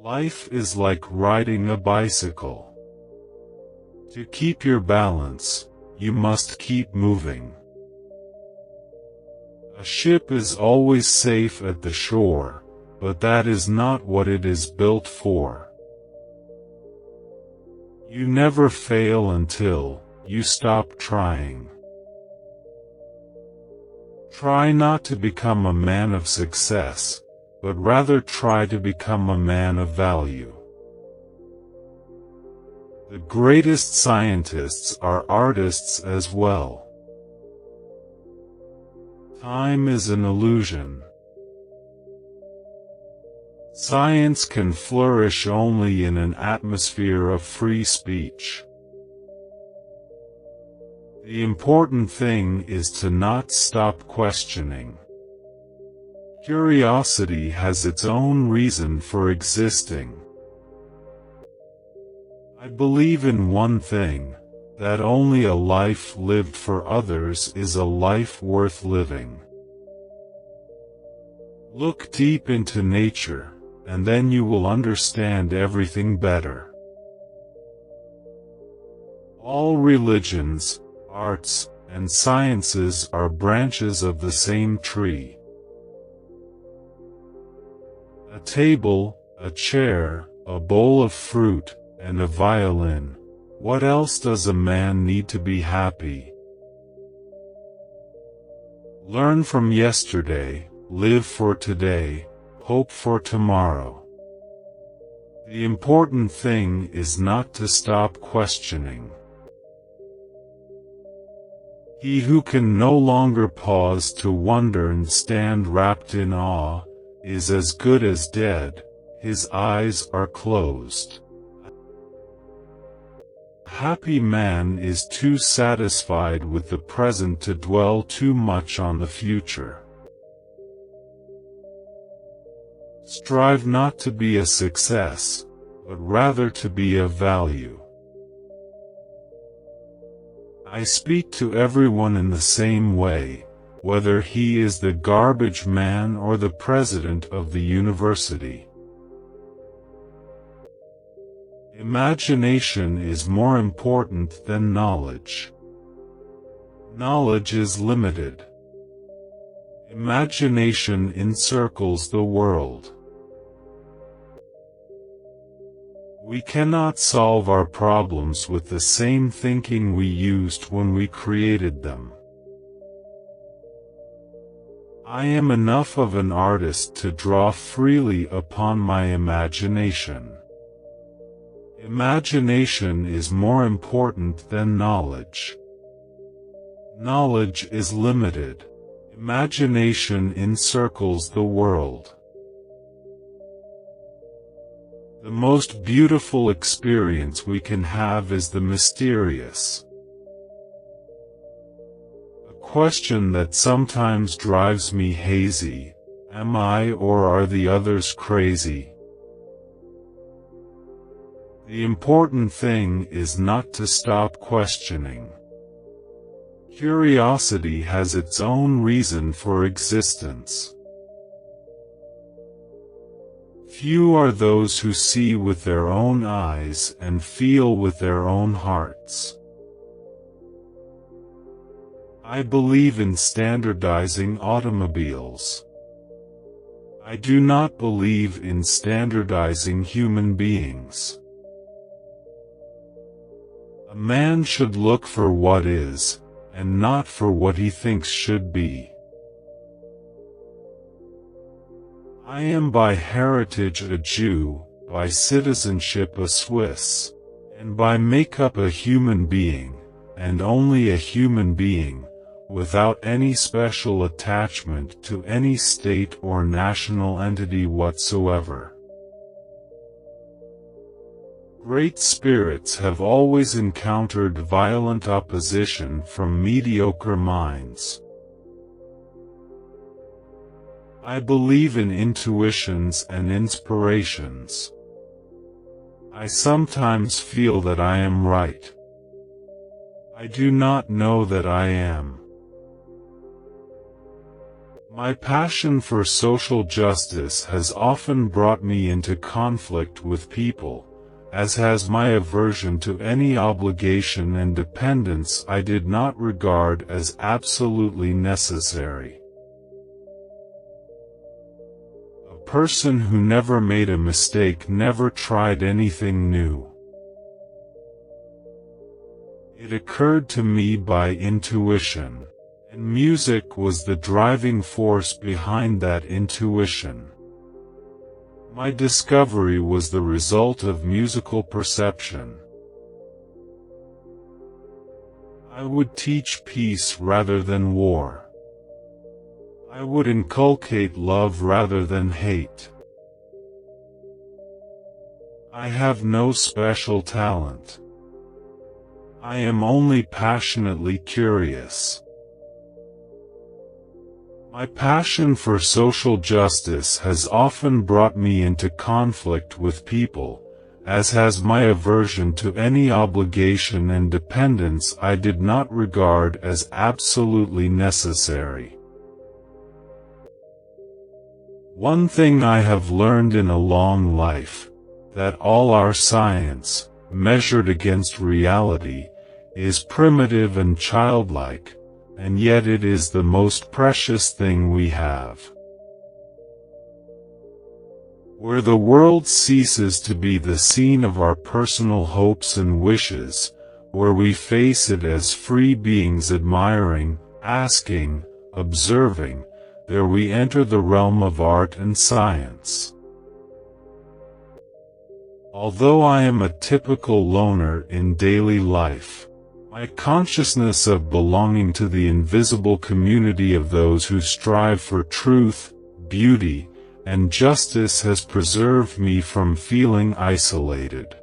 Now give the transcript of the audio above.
Life is like riding a bicycle. To keep your balance, you must keep moving. A ship is always safe at the shore, but that is not what it is built for. You never fail until you stop trying. Try not to become a man of success, but rather try to become a man of value. The greatest scientists are artists as well. Time is an illusion. Science can flourish only in an atmosphere of free speech. The important thing is to not stop questioning. Curiosity has its own reason for existing. I believe in one thing, that only a life lived for others is a life worth living. Look deep into nature, and then you will understand everything better. All religions, arts, and sciences are branches of the same tree. A table, a chair, a bowl of fruit, and a violin. What else does a man need to be happy? Learn from yesterday, live for today, hope for tomorrow. The important thing is not to stop questioning. He who can no longer pause to wonder and stand wrapped in awe, is as good as dead, his eyes are closed. A happy man is too satisfied with the present to dwell too much on the future. Strive not to be a success, but rather to be of value. I speak to everyone in the same way, whether he is the garbage man or the president of the university. Imagination is more important than knowledge. Knowledge is limited. Imagination encircles the world. We cannot solve our problems with the same thinking we used when we created them. I am enough of an artist to draw freely upon my imagination. Imagination is more important than knowledge. Knowledge is limited. Imagination encircles the world. The most beautiful experience we can have is the mysterious. A question that sometimes drives me hazy: am I or are the others crazy? The important thing is not to stop questioning. Curiosity has its own reason for existence. Few are those who see with their own eyes and feel with their own hearts. I believe in standardizing automobiles. I do not believe in standardizing human beings. A man should look for what is, and not for what he thinks should be. I am by heritage a Jew, by citizenship a Swiss, and by makeup a human being, and only a human being, without any special attachment to any state or national entity whatsoever. Great spirits have always encountered violent opposition from mediocre minds. I believe in intuitions and inspirations. I sometimes feel that I am right. I do not know that I am. My passion for social justice has often brought me into conflict with people, as has my aversion to any obligation and dependence I did not regard as absolutely necessary. A person who never made a mistake never tried anything new. It occurred to me by intuition, and music was the driving force behind that intuition. My discovery was the result of musical perception. I would teach peace rather than war. I would inculcate love rather than hate. I have no special talent. I am only passionately curious. My passion for social justice has often brought me into conflict with people, as has my aversion to any obligation and dependence I did not regard as absolutely necessary. One thing I have learned in a long life, that all our science, measured against reality, is primitive and childlike, and yet it is the most precious thing we have. Where the world ceases to be the scene of our personal hopes and wishes, where we face it as free beings admiring, asking, observing, there we enter the realm of art and science. Although I am a typical loner in daily life, my consciousness of belonging to the invisible community of those who strive for truth, beauty, and justice has preserved me from feeling isolated.